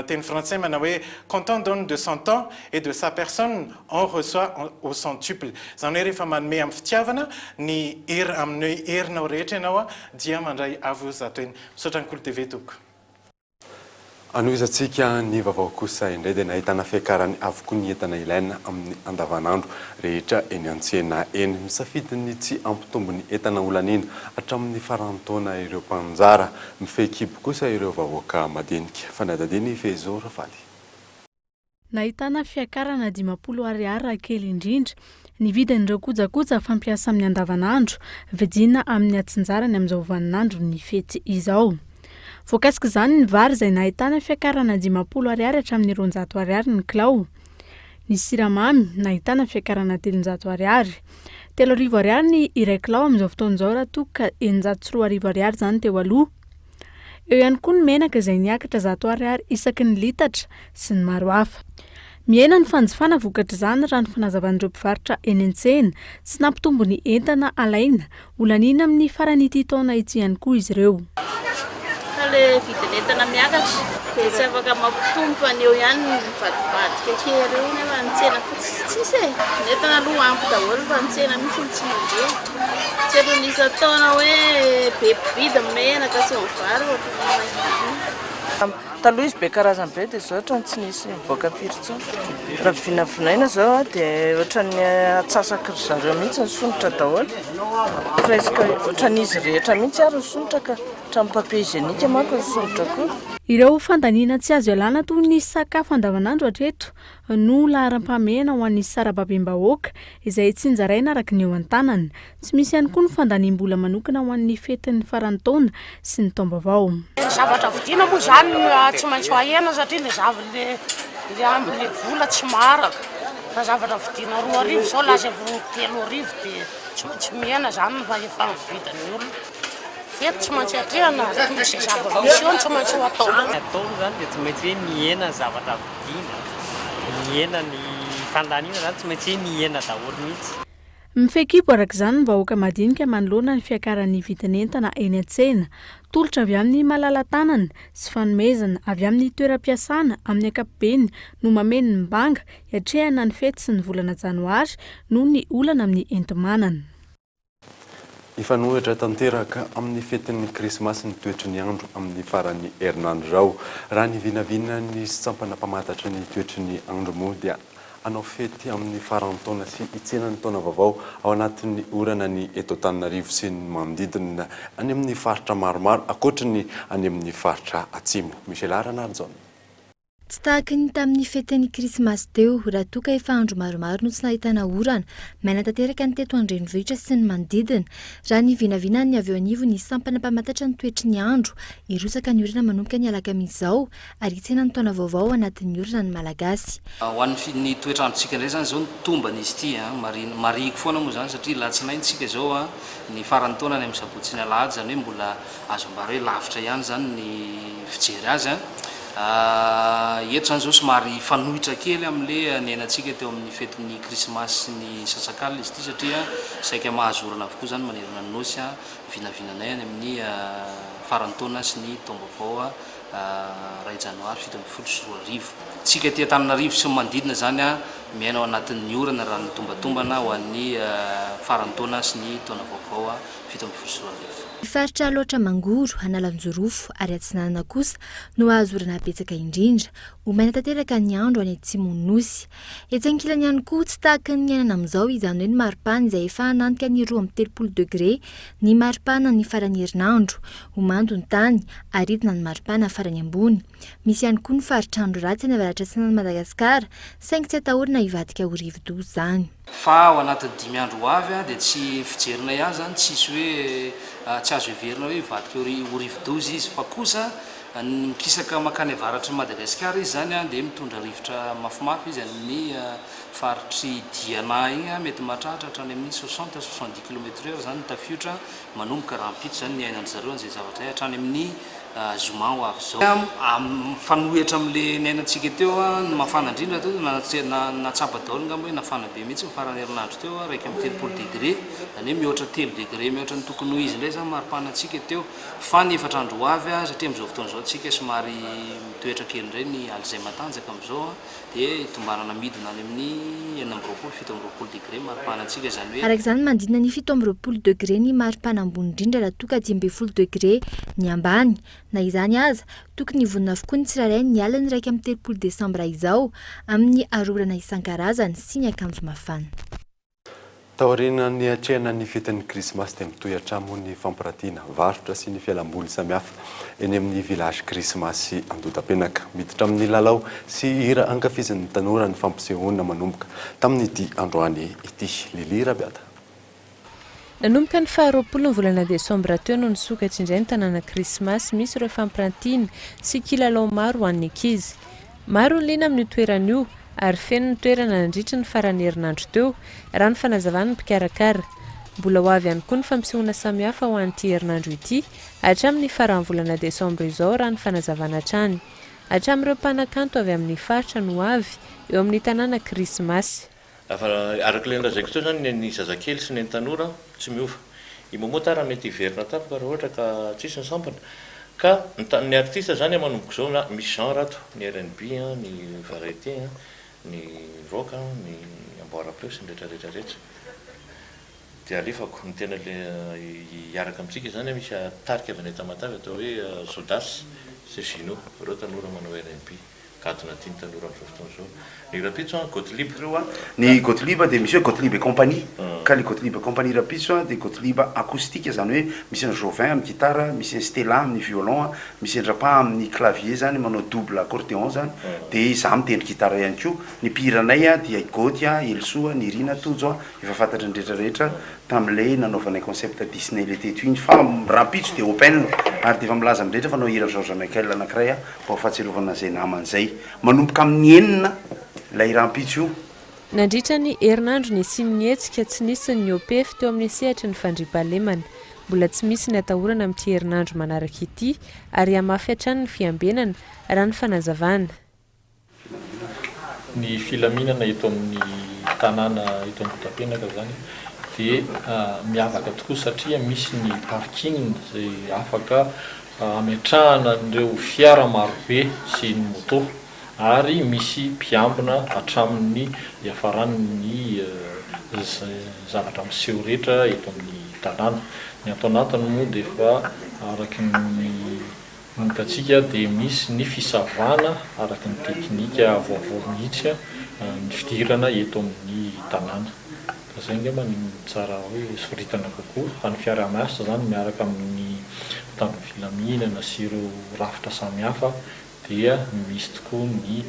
teny français manao hoe quand on donne de son temps et de sa personne on reçoit au centuple zany hoe rehefa manome amin'ny fitiavana ny amin'ny herinao rehetra ianao dia mandray avo zato eny misaotra ny Kolo TV tompoko anoizantsika ny vaovao kosa indray dia nahitana fiakarany avokoa ny entana ilaina amin'ny andavanandro rehetra eny an-tsena eny misafidiny tsy ampitombo ny entana olanina hatramin'ny farantaona ireo mpanjara mifehikibo kosa ireo vahoaka madinika fanadadiny Fezo Rafaly nahitana fiakarana 500 ariary kely indrindra ny vidin'ireo kojakoja fampiasa amin'ny andavanandro vidina amin'ny atsinjarany amin'izao vaninandro ny fety izao. Voakasika izany ny vary izay nahitana fiakarana 500 ariary hatramin'ny 200 ariary ny kilao. Ny siramamy nahitana fiakarana 300 ariary. 300 ariary ny iray kilao amin'izao fotoan'izao raha toa ka 430 ariary zany teo aloha. Eo ihany koa ny menaka izay niakatra 100 ariary isaky ny litatra sy ny maro hafa. Miena ny fanjifana vokatra izany raha ny fanazavan'ireo mpivarotra eny an-tsena tsy nampitombo ny entana alaina olanina amin'ny farany ity taona ity ihany koa izy ireo. Le vidin'entana miakatra dia tsy afaka mampitombo aneo ihany ny vadibadika kely ireo nefa ny tsena tsisy e. Ny entana aloha ampy daholo fa ny tsena mihitsy tsy mandeha. Tsy eto nisy taona hoe be mpividy menaka sy ny vary taloha izy be karazany be dia zao ohatrany tsy nisy mivoaka firy intsony. Raha vinavinaina zao dia ohatrany atsasaka ry zareo mihitsy ny sonitra daholo. Presque ohatran'izy rehetra mihitsy ary ny sonitra ka hatramin'ny papier hygiénique manko ny sonitra koa. Ireo fandaniana tsy azo ialana toy ny sakafo andavanandro hatreto no laharam-pahamehana ho an'ny sarababem-bahoaka izay tsy nzaraina araka ny eo an-tanany. Tsy misy ihany koa ny fandaniam-bola manokana ho an'ny fetin'ny farantaona sy ny taom-baovao. Zavatra vidiana moa zany tsy maintsy ahena satria le le vola tsy maraka. Raha zavatra vidiana 2 arivo zao lasa 3 arivo dia tsy maintsy mihena zany fa efa vidin'ny olona. Eto tsy maintsy atrehana misy zavatra misy eo tsy maintsy ho atao. Atao zany dia tsy maintsy hoe mihena zavatra vidiana. Mihena ny fandaniana zany tsy maintsy hoe mihena daholo mihitsy. Mifehikibo araka izany ny vahoaka madinika manoloana ny fiakaran'ny vidin'entana eny an-tsena. Tolotra avy amin'ny malala-tanana sy fanomezana avy amin'ny toeram-piasana amin'ny ankapobeny no mameno ny mbanga hiatrehana ny fety sy ny volana janoary noho ny olana amin'ny enti-manana. Ifanohitra tanteraka amin'ny fetin'ny krismasy ny toetry ny andro amin'ny farany herinandro zao. Raha ny vinavina ny sampana mpamatatra ny toetry ny andro moa dia anao fety amin'ny farantaona sy itsenan'ny taona vaovao ao anatin'ny orana ny eto Antananarivo sy ny manodidina any amin'ny faritra maromaro akoatra ny any amin'ny faritra atsimo. Michel Aranardzon. Tsy tahaka ny tamin'ny fetin'ny krismasy teo raha toa ka efa andro maromaro no tsy nahitana orana maina tanteraka ny teto andrenivohitra sy ny manodidina raha ny vinavina ny avy eo anivo ny sampana mpamatatra ny toetry ny andro irosaka ny orana manomboka ny alakamisy izao ary itsenan'ny taona vaovao anatin'ny orana ny malagasy. Ho an'ny toetrandrontsika indray zany zao ny tombany izy ity mariko foana moa zany satria latsinaintsika zao ny farany taona ny amin'ny sabotsy ny alahady zany hoe mbola azo mbary hoe lavitra ihany zany ny fijery azy eto zany zao somary fanohitra kely amin'le niainantsika teo amin'ny fetin'ny krismasy sy ny sasak'alina izy ity satria saika mahazo orana avokoa zany manerana ny nosy vinavinanay any amin'ny farantaona sy ny taom-baovao 2 janoary 7 tsika ty Antananarivo sy manodidina zany miaina ao anatin'ny orana raha ny tombatombana ho an'ny farantaona sy ny taona vaovao 7 Faritra loatra mangoro analanjorofo ary atsinanana kosa no azo orana betsaka indrindra ho maina tanteraka ny andro any Atsimonosy. Etsy ankilany ihany koa tsy tahaka ny ainana amin'izao izany hoe ny maripana izay efa hanantika ny 20 degré ny maripana ny farany herinandro ho mando ny tany aridina ny maripana farany ambony. Misy ihany koa ny faritr'andro ratsy any avaratra atsinan'ny Madagasikara saingy tsy atahorana hivadika ho rivo-doza izany. Fa ao anatin'ny 5 andro avy dia tsy fijerina ihany zany tsisy hoe tsy azo heverina hoe hivadika ho rivo-doza izy fa kosa mikisaka makany avaratry Madagasikara izy zany dia mitondra rivotra mafimafy izy amin'ny faritry Diana igny mety mahatratra hatrany amin'ny 60-70 km/h zany tafiotra manomboka rahampitso zany ny ainan'ny zareo an'izay zavatra hatrany amin'ny Zoma ho avy zao. Fanohitra amin'le niainantsika teo ny mafana indrindra teo natsapa daholo ngamba hoe nafana be mihitsy ny farany herinandro teo raika amin'ny 30 degré zany hoe mihoatra 3 degré mihoatra ny tokony ho izy indray zany maripanantsika teo fa ny efatra andro avy satria amin'izao fotoana izao tsika somary mitoetra kely indray ny aly izay matanjaka amin'izao dia itombanana midina any amin'ny 7 degré maripanantsika zany hoe araka izany mandina ny 7 degré ny maripana ambony indrindra raha toka 10 degré ny ambany. Na izany aza tokony vonona avokoa ny tsirairay ny aliny raika amin'ny 30 desambra izao amin'ny arorana isan-karazany sy ny akanjo mafana. Taoriana ny atrehana ny fetin'ny krismasy dia mitohy hatramin'ny fampirantiana varotra sy ny fialamboly samihafa eny amin'ny village krismasy Andotapenaka miditra amin'ny lalao sy hira ankafizin'ny tanora ny fampisehoana manomboka tamin'ity androany ity. Lili Rabiata. Nanomboka ny 20 volana desambra teo no nisokatra indray ny tanàna krismasy misy ireo fampirantiana sy kilalao maro ho an'ny ankizy. Maro ny liana amin'ny toerana io ary feno ny toerana nandritra ny farany herinandro teo raha ny fanazavana ny mpikarakara. Mbola ho avy ihany koa ny fampisehoana samihafa ho an'ity herinandro ity hatramin'ny farany volana desambra izao raha ny fanazavana hatrany. Hatramin'ireo mpanakanto avy amin'ny faritra no avy eo amin'ny tanàna krismasy. Araka ilay lazaiko teo zany ny zazakely sy ny tanora tsy miova. Imomotara mety hiverina tapaka raha ohatra ka tsisy ny sampana. Ka ny artiste zany manomboka zao na misy genre ato, ny R&B, ny variété, ny rock, ny amboarapeo sy ny rehetrarehetra. Dia alefako ny tena hiaraka amintsika zany misy tarika avy any Tamatavy atao hoe Sodas sy Gino, ireo tanora manao R&B. Kadona tiany tanora amin'izao fotoana izao. Ny Rapitso Gottlieb reo ny Gottlieb dia misy hoe Gottlieb et compagnie ka le Gottlieb et compagnie Rapitso dia Gottlieb acoustique zany hoe misy ny Jovin amin'ny gitara, misy ny Stella amin'ny violon, misy ny Rapa amin'ny clavier zany manao double accordéon zany dia izaho mitendry gitara ihany koa. Ny piranay dia Goty, Elsoa, ny Rina Tojo efa fantatra ny rehetrarehetra tamin'ilay nanaovanay concept Disney l'été iny fa Rapitso dia open ary dia efa milaza amin'rehetra fa nao hira Georges Michael anankiray mba fahatsiarovana izay naman'izay manomboka amin'ny 9 lay Rapitso io. Nandritra ny herinandro ny sinin'ny hetsika tsy nisy ny OPF teo amin'ny sehatra ny fandriampahalemana. Mbola tsy misy ny atahorana amin'ity herinandro manaraka ity ary hamafy hatrany ny fiambenana raha ny fanazavana. Ny filaminana eto amin'ny tanàna eto Andotapenaka zany dia miavaka tokoa satria misy ny parking izay afaka ametrahana ireo fiara marobe sy ny moto ary misy mpiambina hatramin'ny hiafaran'ny zavatra miseho rehetra eto amin'ny tanàna. Ny ato anatiny moa dia efa araky ny hitatsika dia misy ny fisavana araky ny teknika vaovao mihitsy ny fidirana eto amin'ny tanàna. Izay angamba ny tsara hoe soritana kokoa fa ny fiara-miasa zany miaraka amin'ny taminy filaminana sy ireo rafitra samihafa dia misy tokoa ny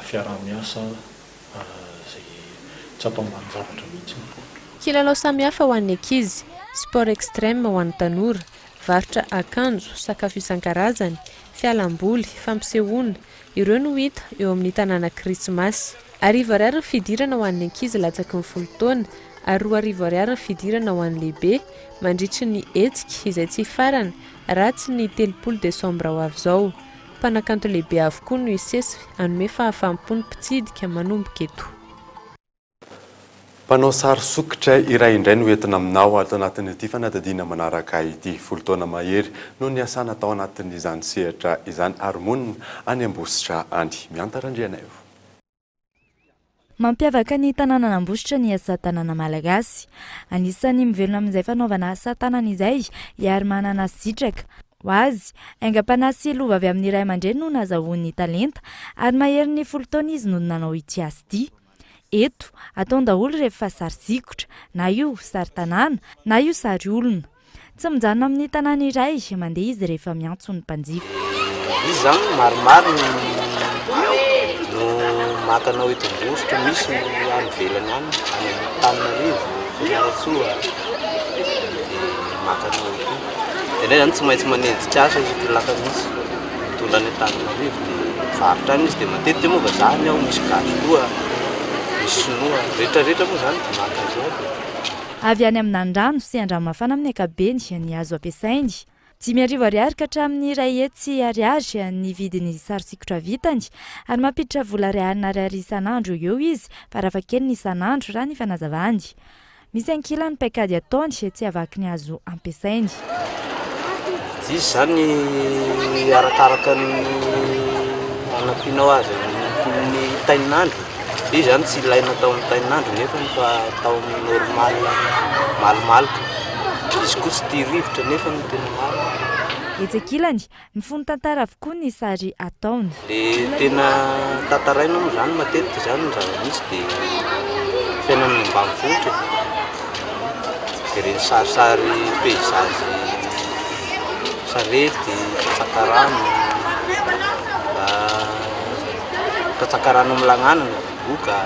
fiara-miasa izay tsy atao ambany zavatra mihitsy. Kilalao samihafa ho an'ny ankizy, sport extrême ho an'ny tanora, varotra akanjo, sakafo isan-karazany, fialamboly, fampisehoana, ireo no hita eo amin'ny tanàna krismasy. Arivo ariary ny fidirana ho an'ny ankizy latsaky ny 10 taona ary 2 arivo ariary ny fidirana ho an'ny lehibe mandritry ny hetsika izay tsy farana raha tsy ny 30 desambra ho avy izao. Mpanakanto lehibe avokoa no isesy anome fahafampony mpitsidika manomboka eto. Mpanao sary sokitra iray indray no entina aminao ato anatin'ity fanadadiana manaraka ity 10 taona mahery no ny asana tao anatin'izany sehatra izany ary monina any Ambositra any. Miantarandriana eo. Mampiavaka ny tanàna Anambohitra ny asa tanàna malagasy. Anisan'ny mivelona amin'izay fanaovana asa tanana izay ary manana sitraka. Ho azy, aingam-panahy lova avy amin'ny ray aman-dreny no nahazahoany talenta ary mahery ny 10 taona izy no nanao ity asa ity. Eto, ataony daholo rehefa sary sikotra, na io sary tanàna, na io sary olona. Tsy mijanona amin'ny tanàna iray, mandeha izy rehefa miantso ny mpanjifa. Izy zany maromaro no makanao eto Ambositra, misy any velany any, any Antananarivo, Fianarantsoa, makanao eto. Dia zany tsy maintsy manenjika asa izy laka misy mitondra any Antananarivo dia mivarotra any izy dia matetika moa vazaany ao misy gazoa, misy sinoa, rehetrarehetra moa zany dia maka azy ao. Avy any amin'Andrano sy Andramafana amin'ny ankabeny ny azo ampiasainy. 5,000 ariary ka hatramin'ny 2 ariary ny vidiny sary sikotra vitany ary mampiditra vola ariary isan'andro eo izy farafahakeliny isan'andro raha ny fanazavany. Misy ankilany paikady ataony tsy avaky ny azo ampiasainy. Izy zany arakaraka ny anampianao azy ny taininandro. Izy zany tsy ilaina atao amin'ny taininandro nefa fa atao normal malomaloka. Izy koa tsy tia rivotra nefa ny tena maro. Etsakilany mifono tantara avokoa ny sary ataony. Dia tena tantaraina moa zany matetika zany ny zava-misy dia fiainana ambanivohitra. Dia reny sarisary peizazy, sarety, tsakarano, tsakarano milanganana, boka,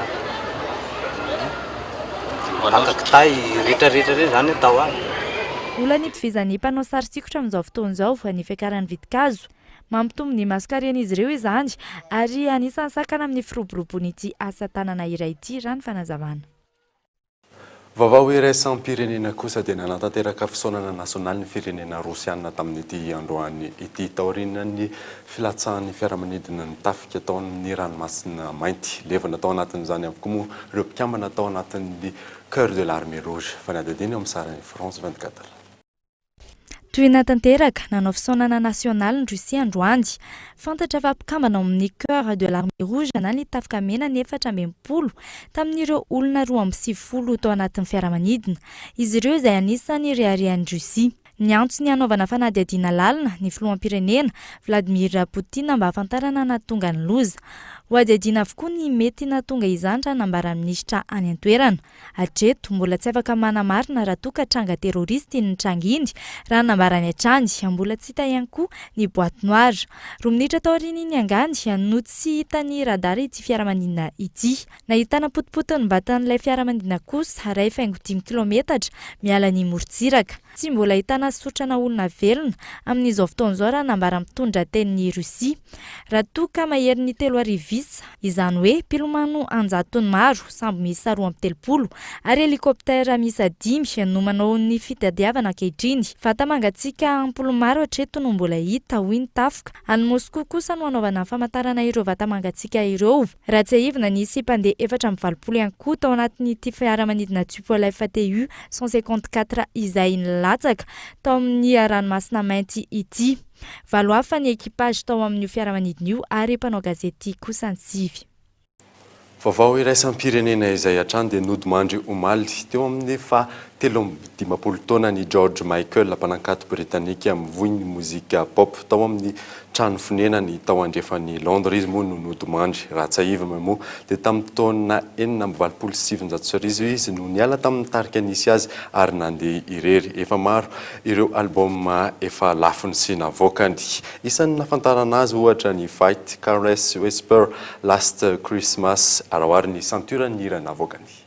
bakakitay, rehetrarehetra reny zany atao any. Olany itovizany mpanao sary sikotra amin'izao fotoana izao fa ny fiakaran'ny vitikazo. Mampitombo ny maso-karena izy ireo izany ary anisan'ny sakana amin'ny firoboroboan'ity asa tanana iray ity raha ny fanazavana. Vaovao iraisam-pirenena kosa dia nanatanteraka fisaonana nasionaly ny firenena Rosiana tamin'ity androany ity taorian'ny filatsahan'ny fiaramanidina ny tafika tao amin'ny ranomasina mainty. Levana tao anatin'izany avokoa moa ireo mpikambana tao anatin'ny Cœur de l'Armée Rouge. Fanadadiny amin'ny sarany France 24. Toy natanteraka nanao fisaonana nasionaly ny Rosia androany. Fantatra fa mpikambana amin'ny Cœur de l'Armée Rouge na ny tafika mena ny 480 tamin'ireo olona 270 tao anatin'ny fiaramanidina. Izy ireo izay anisan'ny reharehan'ny Rosia. Ny antso ny anaovana fanadihadiana lalina ny filoham-pirenena Vladimir Poutine mba hafantarana nahatonga ny loza. Ho adihadiana avokoa ny mety nahatonga izany raha nambara minisitra any an-toerana. Hatreto mbola tsy afaka manamarina raha toa ka tranga terroristy ny tranga indy raha nambara ny hatrany, mbola tsy hita ihany koa ny boîte noire. 2 minitra tao aoriana iny angany no tsy hita ny radara ity fiaramanidina ity. Nahitana potipotiny batan'ilay fiaramanidina kosa ray faingo 10 kilometatra miala ny morontsiraka. Tsy mbola ahitana sotrana olona velona amin'izao fotoana izao raha nambara mitondra tenin'ny Rosia. Raha toa ka mahery ny 3 arivo izany hoe mpilomano 100 maro samby misy 230 ary helikoptera misy 5 no manao ny fitadiavana ankehitriny. Vata mangatsiaka 10 maro hatreto no mbola hita hoy ny tafika. Any Moscou kosa no anaovana famantarana ireo vata mangatsiaka ireo. Raha tsy ahivana nisy mpandeha 420 ihany koa tao anatin'ity fiaramanidina Tupolev FTU 154 izay nilatsaka tao amin'ny ranomasina mainty ity. Valo hafa ny ekipage tao amin'ny fiaramanidina io ary mpanao gazety kosa ny sivy. Vaovao iraisam-pirenena izay hatrany dia nodimandry omaly teo amin'ny 17 taona ny George Michael mpanakanto britanika mivohy ny mozika pop tao amin'ny trano fonenany tao andrefan'ny Londres. Izy moa no nodimandry raha tsy ahivana moa dia tamin'ny taona 1970 izy no niala tamin'ny tarika nisy azy ary nandeha irery. Efa maro ireo album efa lafiny sy navoakany. Isan'ny nafantarana azy ohatra ny Fight, Caress, Whisper, Last Christmas ary ny Ceinture ny hira navoakany.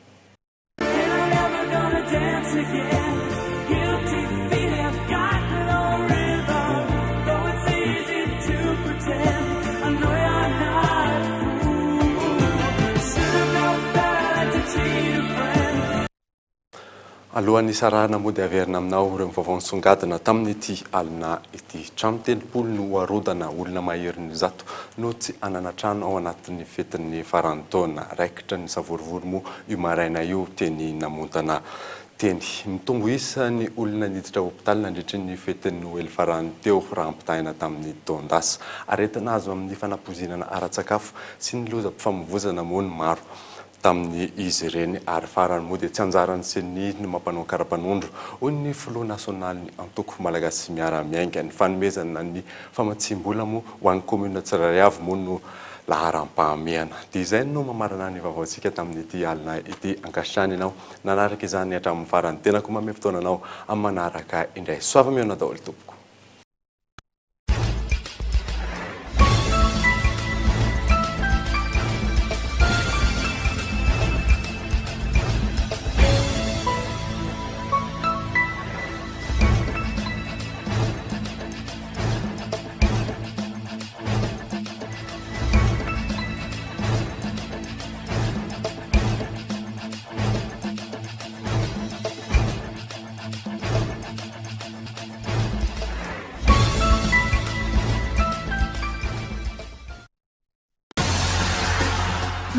Alohan'ny sarahana moa dia averina aminao ireo vaovao nisongadina tamin'ity alina ity. Trano 30 no harodana olona mahery ny 100 no tsy anana trano ao anatin'ny fetin'ny faran'ny taona. Raikitra ny savorivory moa io maraina io teny namontana teny. Mitombo isa ny olona niditra hopitaly nandritry ny fetin'ny Noely farany teo raha ampitahina tamin'ny taondasa. Aretina azo amin'ny fanapozinana ara-tsakafo sy ny loza-pifamoivozana moa ny maro. tamin'ny izy ireny ary farany moa dia tsy anjarany seny no mampanao karapanondro hoy ny filoha nasionaly antoko malagasy miara-miainga ny fanomezana ny famatsim-bola moa ho an'ny commune Tsirairay avy moa no laharam-pahamehana dia izay no mamarana ny vaovaontsika tamin'ity alina ity ankasitrany ianao nanaraka izany hatramin'ny farany tena koa mame fotoananao amin'ny manaraka indray soava miona daholo tompoko.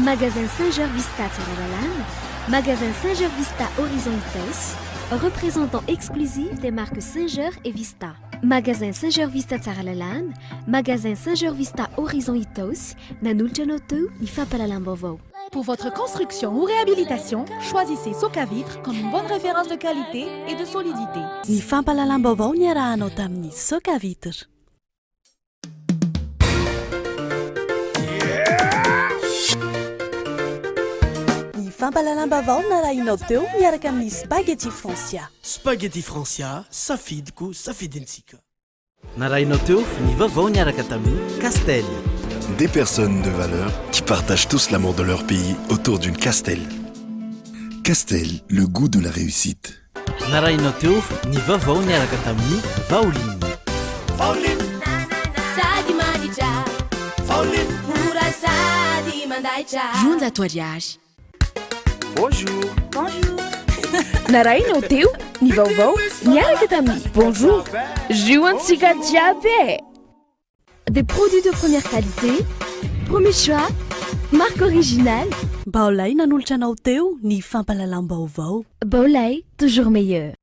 Magasin Saint-Georges Vista Tsaralalana, Magasin Saint-Georges Vista Horizon Hôtesse, représentant exclusif des marques Saint-Georges et Vista. Magasin Saint-Georges Vista Tsaralalana, Magasin Saint-Georges Vista Horizon Hôtesse, Nanulcha Noto, ni Fapalalambovo. Pour votre construction ou réhabilitation, choisissez Socavitre comme une bonne référence de qualité et de solidité. Ni Fampalalambovo ni arahano tamini Socavitre. Fampalalam-bavao narahinao teo miaraka amin'ny spaghetti Francia. Spaghetti Francia, safidiko, safidintsika. Narahinao teo ny vavao niaraka tamin'ny Castel. Des personnes de valeur qui partagent tous l'amour de leur pays autour d'une Castel. Castel, le goût de la réussite. Narahinao teo ny vavao niaraka tamin'ny Vaoline. Vaoline. Sadi manija. Vaoline. Mura sadi mandaija. Junta à toi Diage. Bonjour. Bonjour. Narahinao teo ny vaovao niaraka tamin'ny bonjour. Juantsika jiaby. Des produits de première qualité, premier choix, marque originale. Baolay nanolotra anao teo ny fampalalam-baovao. Baolay, toujours meilleur.